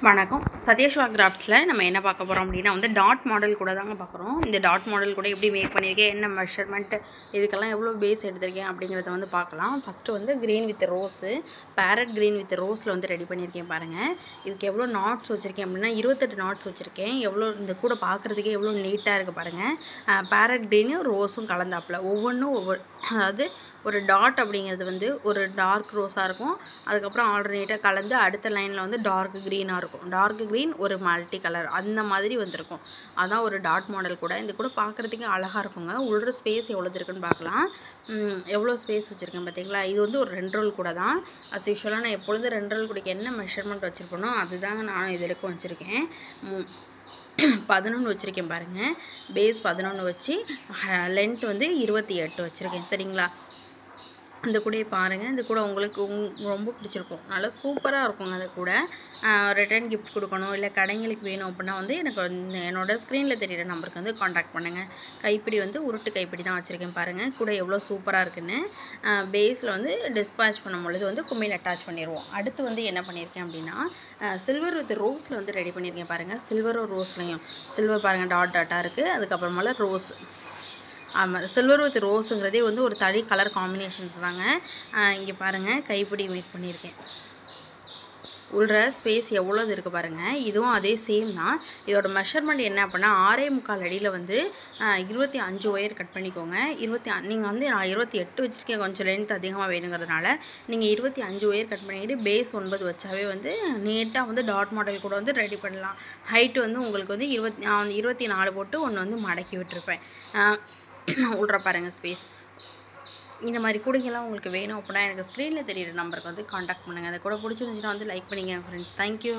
வணக்கம். சத்யஸ்வா கிராஃப்ட்ஸில் நம்ம என்ன பார்க்க போகிறோம் அப்படின்னா டாட் மாடல் கூட தாங்க பார்க்குறோம். இந்த டாட் மாடல் கூட எப்படி மேக் பண்ணியிருக்கேன், என்ன மெஷர்மெண்ட்டு, இதுக்கெல்லாம் எவ்வளோ பேஸ் எடுத்திருக்கேன் அப்படிங்கிறத பார்க்கலாம். First green with rose, carrot green with ரோஸில் ரெடி பண்ணியிருக்கேன் பாருங்கள். இதுக்கு எவ்வளோ நாட்ஸ் வச்சுருக்கேன் அப்படின்னா 28 நாட்ஸ் வச்சுருக்கேன். எவ்வளோ இந்த கூட பார்க்குறதுக்கே எவ்வளோ நீட்டாக இருக்குது பாருங்கள். பேரட் க்ரீனும் ரோஸும் கலந்தாப்பில் ஒவ்வொன்றும் அதாவது ஒரு டாட் அப்படிங்கிறது ஒரு டார்க் ரோஸாக இருக்கும். அதுக்கப்புறம் ஆல்டர்னேட்டாக கலந்து அடுத்த லைனில் டார்க் க்ரீனாக இருக்கும். டார்க் க்ரீன் ஒரு மல்டி கலர் அந்த மாதிரி வந்திருக்கும். அதான் ஒரு டாட் மாடல் கூட. இந்த கூட பார்க்குறதுக்கு அழகாக இருக்குங்க. உள்ள ஸ்பேஸ் எவ்வளோ இருக்குன்னு பார்க்கலாம். எவ்வளோ ஸ்பேஸ் வச்சுருக்கேன் பார்த்தீங்களா. இது ஒரு 2 ரோல் கூட தான். அஸ் யூஷுவலாக நான் எப்பொழுதும் 2 ரோல் கூடக்கு என்ன மெஷர்மெண்ட் வச்சுருப்பேனோ அதுதாங்க நான் இதற்கும் வச்சுருக்கேன். 11 வச்சுருக்கேன் பாருங்கள். பேஸ் 11 வச்சு லென்த் 28 வச்சுருக்கேன். சரிங்களா. இந்த கூடையை பாருங்கள். இந்த கூட உங்களுக்கு ரொம்ப பிடிச்சிருக்கும். நல்லா சூப்பராக இருக்குங்க. அந்த கூட ரிட்டர்ன் கிஃப்ட் கொடுக்கணும், இல்லை கடைங்களுக்கு வேணும் அப்படின்னா எனக்கு என்னோடய ஸ்க்ரீனில் தெரியிற நம்பருக்கு காண்டாக்ட் பண்ணுங்கள். கைப்பிடி உருட்டு கைப்பிடி தான் வச்சுருக்கேன் பாருங்கள். கூட எவ்வளோ சூப்பராக இருக்குன்னு. பேஸில் டிஸ்பேச் பண்ணும் பொழுது கும்மியில் அட்டாச் பண்ணிடுவோம். அடுத்து என்ன பண்ணியிருக்கேன் அப்படின்னா சில்வர் வித் ரோஸில் ரெடி பண்ணியிருக்கேன் பாருங்கள். சில்வரும் ரோஸ்லையும் சில்வர் பாருங்கள் டாட் டாட்டாக இருக்குது. அதுக்கப்புறமால ரோஸ். ஆமாம், சில்வர் வித் ரோஸுங்கிறதே ஒரு தனி கலர் காம்பினேஷன்ஸ் தாங்க. இங்கே பாருங்கள் கைப்பிடி மேக் பண்ணியிருக்கேன். உள்ள ஸ்பேஸ் எவ்வளோ இருக்குது பாருங்கள். இதுவும் அதே சேம் தான். இதோட மெஷர்மெண்ட் என்ன அப்படின்னா 6.25 அடியில் 25 ஒயர் கட் பண்ணிக்கோங்க. நீங்கள் நான் 28 வச்சுருக்கேன். கொஞ்சம் லென்த் அதிகமாக வேணுங்கிறதுனால நீங்கள் 25 ஒயர் கட் பண்ணிக்கிட்டு பேஸ் 9 வச்சாவே நீட்டாக டாட் மாடல் கூட ரெடி பண்ணலாம். ஹைட்டு உங்களுக்கு 24 போட்டு ஒன்று மடக்கி விட்டுருப்பேன். உள்ள பாருங்கள் ஸ்பேஸ். இந்த மாதிரி கூடைங்கெல்லாம் உங்களுக்கு வேணும் அப்படின்னா எனக்கு ஸ்க்ரீனில் தெரியிற நம்பருக்கு காண்டாக்ட் பண்ணுங்கள். அதை கூட பிடிச்சிருந்துச்சுன்னா லைக் பண்ணிங்க ஃப்ரெண்ட்ஸ். தேங்க்யூ.